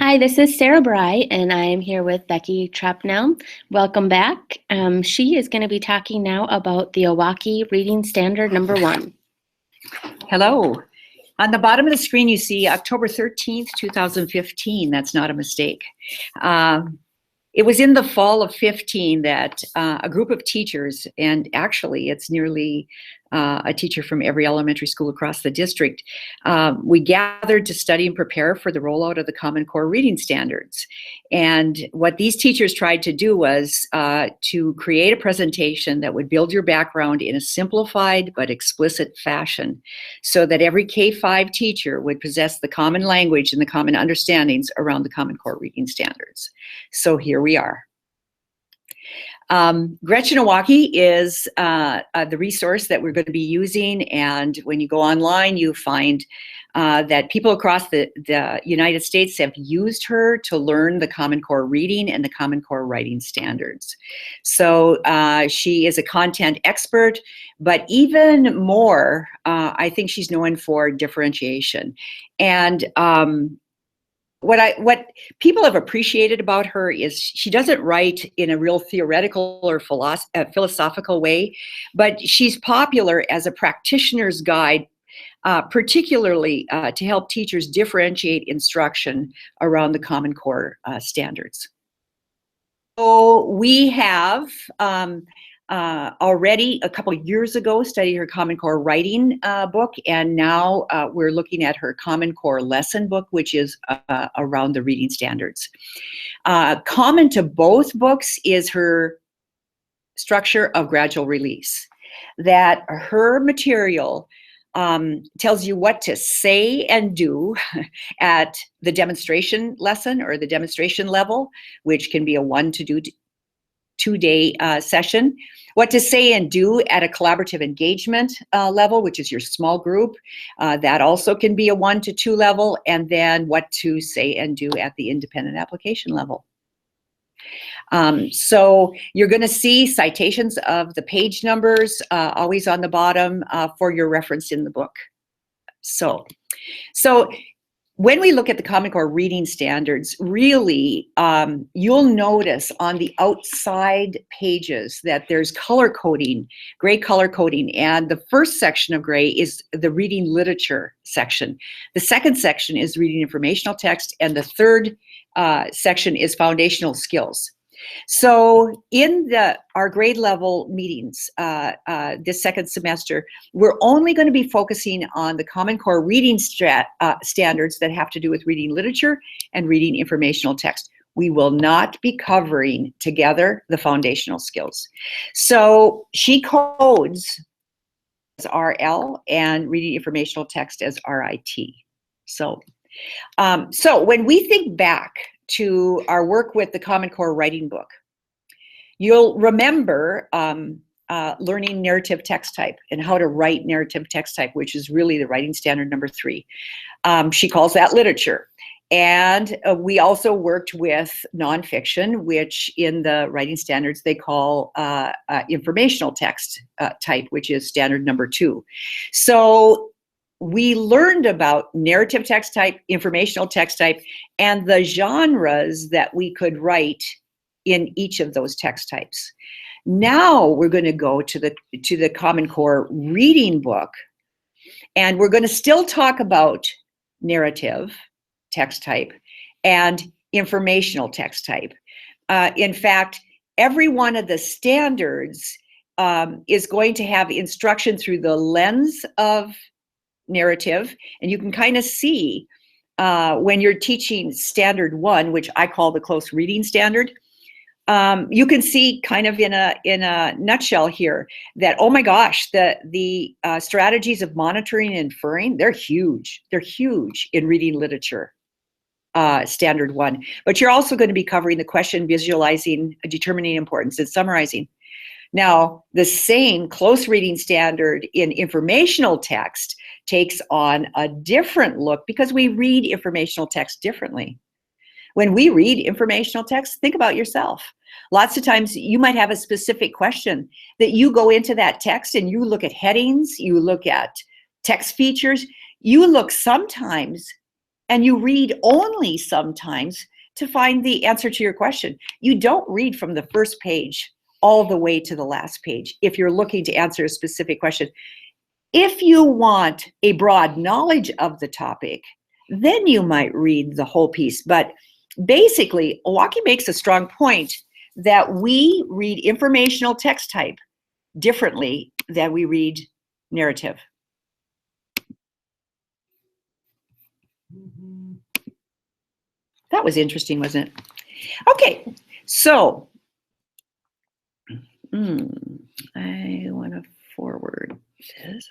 Hi, this is Sarah Bry, and I am here with Becky Trapnell. Welcome back. She is going to be talking now about the Owocki Reading Standard number 1. Hello. On the bottom of the screen, you see October 13th, 2015. That's not a mistake. It was in the fall of 15 that a group of teachers, and actually it's nearly a teacher from every elementary school across the district, we gathered to study and prepare for the rollout of the Common Core reading standards. And what these teachers tried to do was to create a presentation that would build your background in a simplified but explicit fashion, so that every K-5 teacher would possess the common language and the common understandings around the Common Core reading standards. So here we are. Gretchen Owocki is the resource that we're going to be using, and when you go online, you find that people across the United States have used her to learn the Common Core reading and the Common Core writing standards. So she is a content expert, but even more, I think she's known for differentiation. And what people have appreciated about her is she doesn't write in a real theoretical or philosophical way, but she's popular as a practitioner's guide, particularly to help teachers differentiate instruction around the Common Core standards. So we have already a couple of years ago studied her Common Core writing book, and now we're looking at her Common Core lesson book, which is around the reading standards. Common to both books is her structure of gradual release, that her material tells you what to say and do at the demonstration lesson or the demonstration level, which can be a 1 to 2 day session, what to say and do at a collaborative engagement level, which is your small group. That also can be a 1 to 2 level, and then what to say and do at the independent application level. So you're going to see citations of the page numbers always on the bottom for your reference in the book. So when we look at the Common Core reading standards, really, you'll notice on the outside pages that there's color coding, gray color coding, and the first section of gray is the reading literature section. The second section is reading informational text, and the third section is foundational skills. So in our grade level meetings this second semester, we're only going to be focusing on the Common Core reading standards that have to do with reading literature and reading informational text. We will not be covering together the foundational skills. So she codes as RL and reading informational text as RIT. So when we think back to our work with the Common Core writing book, you'll remember learning narrative text type and how to write narrative text type, which is really the writing standard number 3. She calls that literature. And we also worked with nonfiction, which in the writing standards they call informational text type, which is standard number 2. So we learned about narrative text type, informational text type, and the genres that we could write in each of those text types. Now we're going to go to the Common Core reading book, and we're going to still talk about narrative text type and informational text type. In fact, every one of the standards is going to have instruction through the lens of narrative, and you can kind of see when you're teaching standard 1, which I call the close reading standard, you can see kind of in a nutshell here that, oh my gosh, the strategies of monitoring and inferring, they're huge. They're huge in reading literature, standard 1. But you're also going to be covering the question, visualizing, determining importance, and summarizing. Now, the same close reading standard in informational text takes on a different look because we read informational text differently. When we read informational text, think about yourself. Lots of times you might have a specific question that you go into that text and you look at headings, you look at text features, you look sometimes and you read only sometimes to find the answer to your question. You don't read from the first page all the way to the last page if you're looking to answer a specific question. If you want a broad knowledge of the topic, then you might read the whole piece. But basically, Owocki makes a strong point that we read informational text type differently than we read narrative. That was interesting, wasn't it? Okay, so I want to forward this.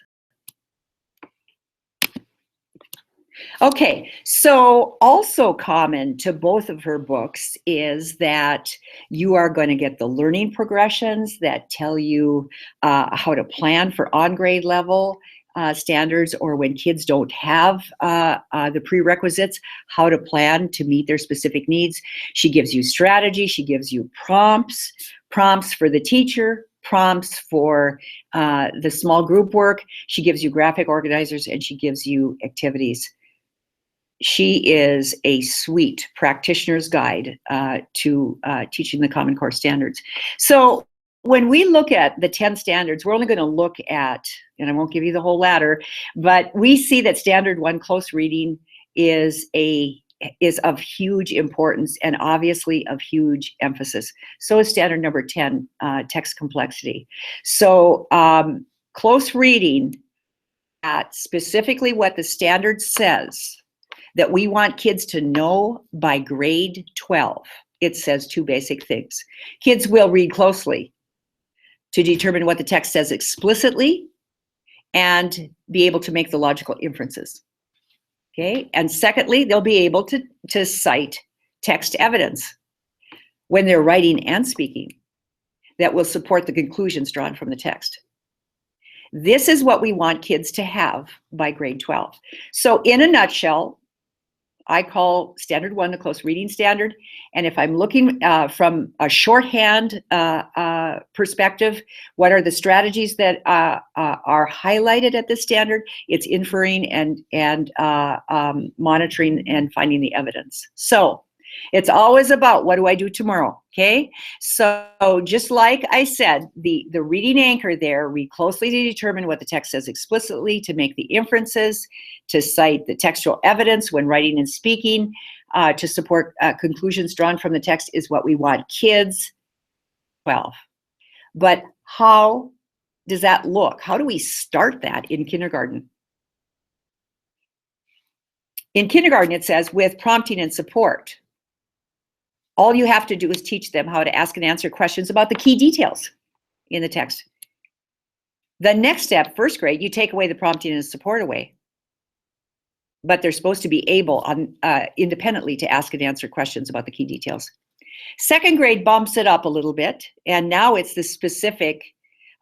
Okay, so also common to both of her books is that you are going to get the learning progressions that tell you how to plan for on-grade level standards, or when kids don't have the prerequisites, how to plan to meet their specific needs. She gives you strategy, she gives you prompts for the teacher, prompts for the small group work. She gives you graphic organizers, and she gives you activities. She is a sweet practitioner's guide to teaching the Common Core standards. So when we look at the 10 standards, we're only going to look at, and I won't give you the whole ladder, but we see that Standard 1 close reading is of huge importance and obviously of huge emphasis. So is Standard number 10, text complexity. So close reading at specifically what the standard says that we want kids to know by grade 12. It says two basic things. Kids will read closely to determine what the text says explicitly and be able to make the logical inferences. Okay, and secondly, they'll be able to cite text evidence when they're writing and speaking that will support the conclusions drawn from the text. This is what we want kids to have by grade 12. So in a nutshell, I call Standard 1 the close reading standard. And if I'm looking from a shorthand perspective, what are the strategies that are highlighted at this standard? It's inferring and monitoring and finding the evidence. So it's always about what do I do tomorrow, okay? So just like I said, the reading anchor there, read closely to determine what the text says explicitly, to make the inferences, to cite the textual evidence when writing and speaking, to support conclusions drawn from the text is what we want kids 12. But how does that look? How do we start that in kindergarten? In kindergarten, it says with prompting and support. All you have to do is teach them how to ask and answer questions about the key details in the text. The next step, first grade, you take away the prompting and support away. But they're supposed to be able independently to ask and answer questions about the key details. Second grade bumps it up a little bit, and now it's the specific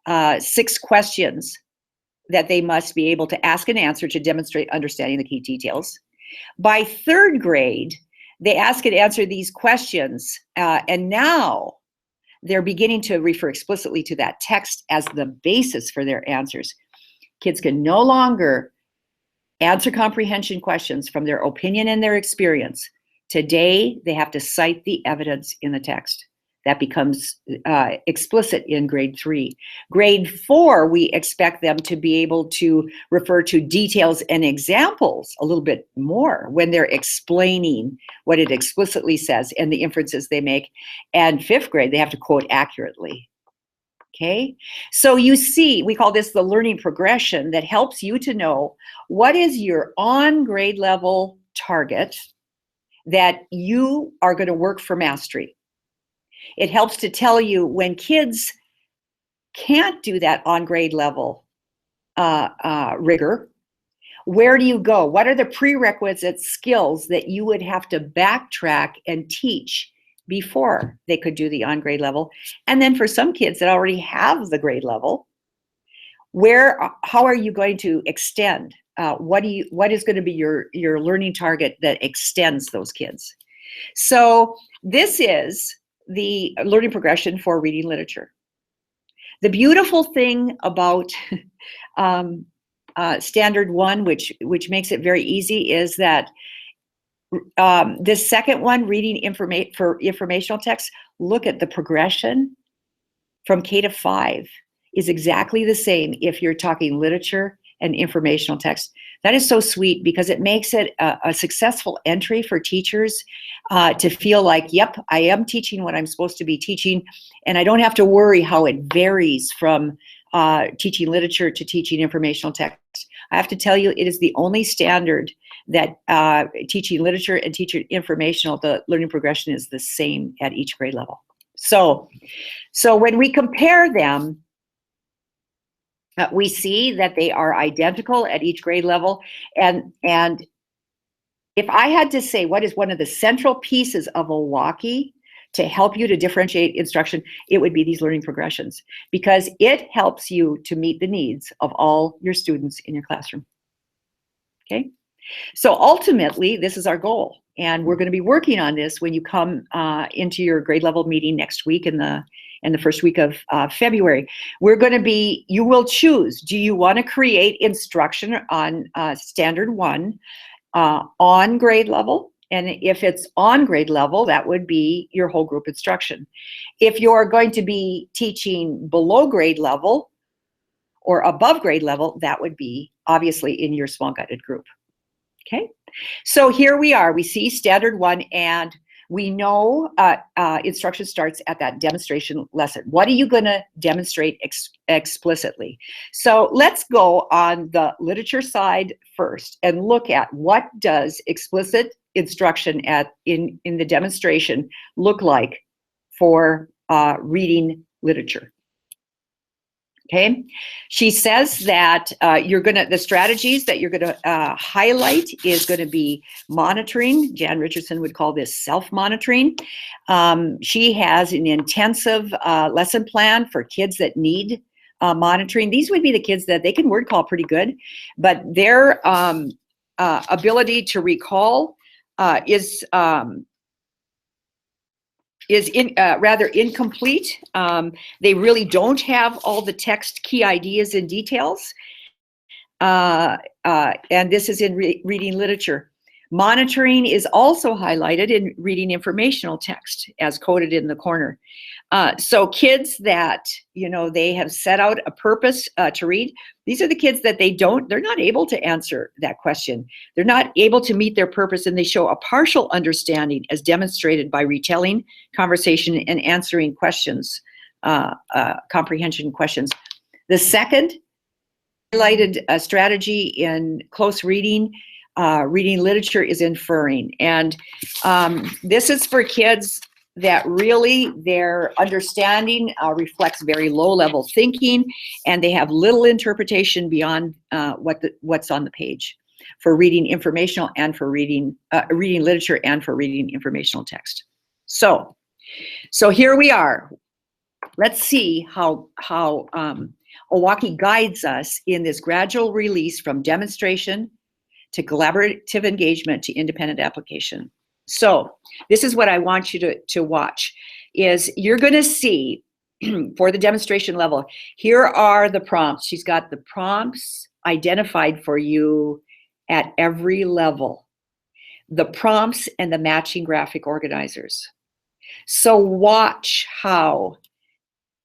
6 questions that they must be able to ask and answer to demonstrate understanding the key details. By third grade, they ask and answer these questions, and now they're beginning to refer explicitly to that text as the basis for their answers. Kids can no longer answer comprehension questions from their opinion and their experience. Today, they have to cite the evidence in the text. That becomes explicit in grade 3. Grade 4, we expect them to be able to refer to details and examples a little bit more when they're explaining what it explicitly says and the inferences they make. And 5th grade, they have to quote accurately. Okay, so you see, we call this the learning progression that helps you to know what is your on grade level target that you are going to work for mastery. It helps to tell you when kids can't do that on grade level rigor, where do you go? What are the prerequisite skills that you would have to backtrack and teach before they could do the on grade level? And then for some kids that already have the grade level, how are you going to extend? What is going to be your learning target that extends those kids? So this is the learning progression for reading literature. The beautiful thing about Standard 1, which makes it very easy, is that This second one, reading for informational text, look at the progression from K to 5 is exactly the same if you're talking literature and informational text. That is so sweet because it makes it a successful entry for teachers to feel like, yep, I am teaching what I'm supposed to be teaching, and I don't have to worry how it varies from teaching literature to teaching informational text. I have to tell you, it is the only standard that teaching literature and teaching informational, the learning progression is the same at each grade level. So when we compare them, we see that they are identical at each grade level. And if I had to say what is one of the central pieces of Owocki to help you to differentiate instruction, it would be these learning progressions, because it helps you to meet the needs of all your students in your classroom. Okay? So ultimately, this is our goal. And we're going to be working on this when you come into your grade level meeting next week in the first week of February. We're going to be, you will choose, do you want to create instruction on standard 1 on grade level? And if it's on grade level, that would be your whole group instruction. If you're going to be teaching below grade level or above grade level, that would be obviously in your small guided group. Okay, so here we are. We see standard 1, and we know instruction starts at that demonstration lesson. What are you going to demonstrate explicitly? So let's go on the literature side first and look at what does explicit instruction in the demonstration look like for reading literature. Okay, she says that the strategies that you're gonna highlight is gonna be monitoring. Jan Richardson would call this self-monitoring. She has an intensive lesson plan for kids that need monitoring. These would be the kids that they can word call pretty good, but their ability to recall is rather incomplete. They really don't have all the text key ideas and details. And this is in reading literature. Monitoring is also highlighted in reading informational text as coded in the corner. So kids that, they have set out a purpose to read, these are the kids that they're not able to answer that question. They're not able to meet their purpose, and they show a partial understanding as demonstrated by retelling, conversation, and answering questions, comprehension questions. The second highlighted strategy in close reading literature is inferring. And this is for kids that really their understanding reflects very low-level thinking, and they have little interpretation beyond what's on the page for reading informational and for reading literature and for reading informational text. So here we are. Let's see how Owocki guides us in this gradual release from demonstration to collaborative engagement to independent application. So this is what I want you to watch, is you're going to see for the demonstration level, here are the prompts. She's got the prompts identified for you at every level, the prompts and the matching graphic organizers. So watch how,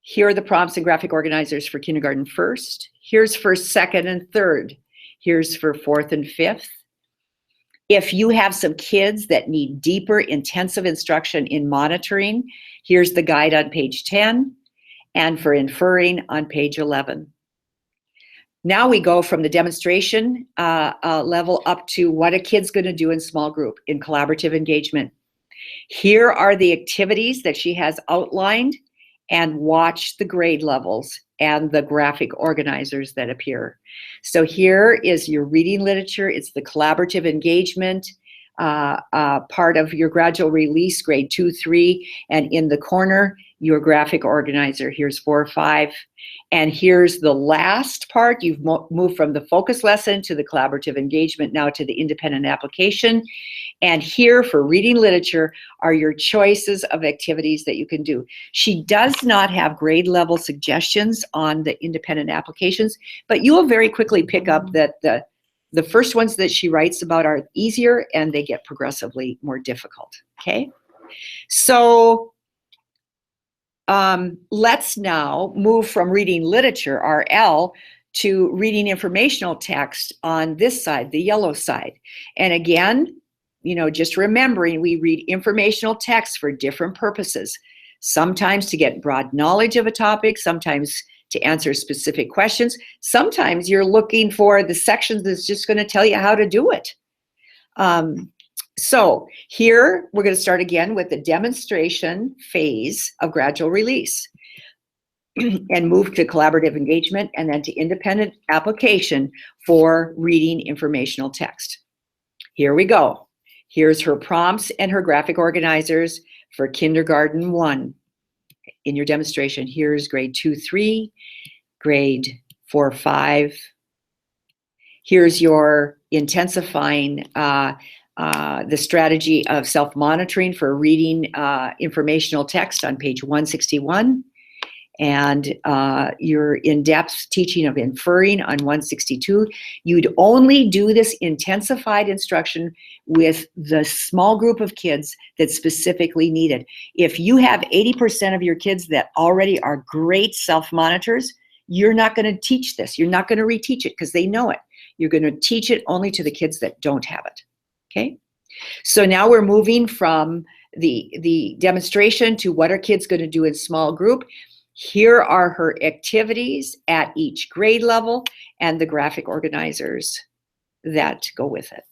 here are the prompts and graphic organizers for kindergarten first. Here's for second and third. Here's for fourth and fifth. If you have some kids that need deeper, intensive instruction in monitoring, here's the guide on page 10, and for inferring on page 11. Now we go from the demonstration level up to what a kid's going to do in small group, in collaborative engagement. Here are the activities that she has outlined, and watch the grade levels and the graphic organizers that appear. So here is your reading literature. It's the collaborative engagement part of your gradual release, grade 2, 3, and in the corner, your graphic organizer. Here's 4, 5, and here's the last part. You've moved from the focus lesson to the collaborative engagement, now to the independent application. And here for reading literature are your choices of activities that you can do. She does not have grade level suggestions on the independent applications, but you will very quickly pick up that the first ones that she writes about are easier, and they get progressively more difficult. Okay, so let's now move from reading literature, RL, to reading informational text on this side, the yellow side. And again, just remembering, we read informational text for different purposes. Sometimes to get broad knowledge of a topic, sometimes to answer specific questions. Sometimes you're looking for the sections that's just going to tell you how to do it. So here we're going to start again with the demonstration phase of gradual release and move to collaborative engagement and then to independent application for reading informational text. Here we go. Here's her prompts and her graphic organizers for kindergarten 1. In your demonstration, here's grade 2, 3, grade 4, 5. Here's your intensifying the strategy of self-monitoring for reading informational text on page 161. And your in-depth teaching of inferring on 162. You'd only do this intensified instruction with the small group of kids that specifically need it. If you have 80% of your kids that already are great self-monitors, you're not going to teach this. You're not going to reteach it because they know it. You're going to teach it only to the kids that don't have it. Okay? So now we're moving from the demonstration to what are kids going to do in small group. Here are her activities at each grade level and the graphic organizers that go with it.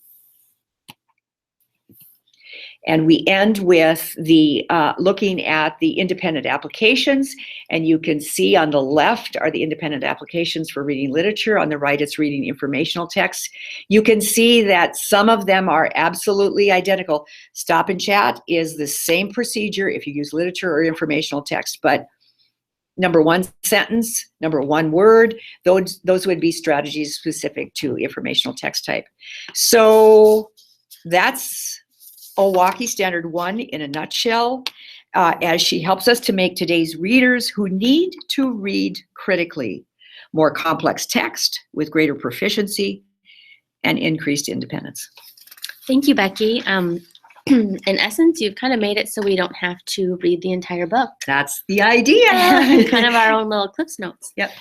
And we end with the looking at the independent applications, and you can see on the left are the independent applications for reading literature. On the right, it's reading informational text. You can see that some of them are absolutely identical. Stop and chat is the same procedure if you use literature or informational text, but number 1 sentence, number 1 word, those would be strategies specific to informational text type. So that's Owocki Standard 1 in a nutshell, as she helps us to make today's readers who need to read critically more complex text with greater proficiency and increased independence. Thank you, Becky. In essence, you've kind of made it so we don't have to read the entire book. That's the idea. Kind of our own little Cliff's Notes. Yep.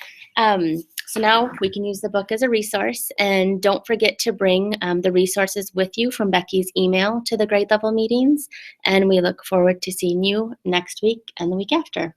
So now we can use the book as a resource, and don't forget to bring the resources with you from Becky's email to the grade level meetings, and we look forward to seeing you next week and the week after.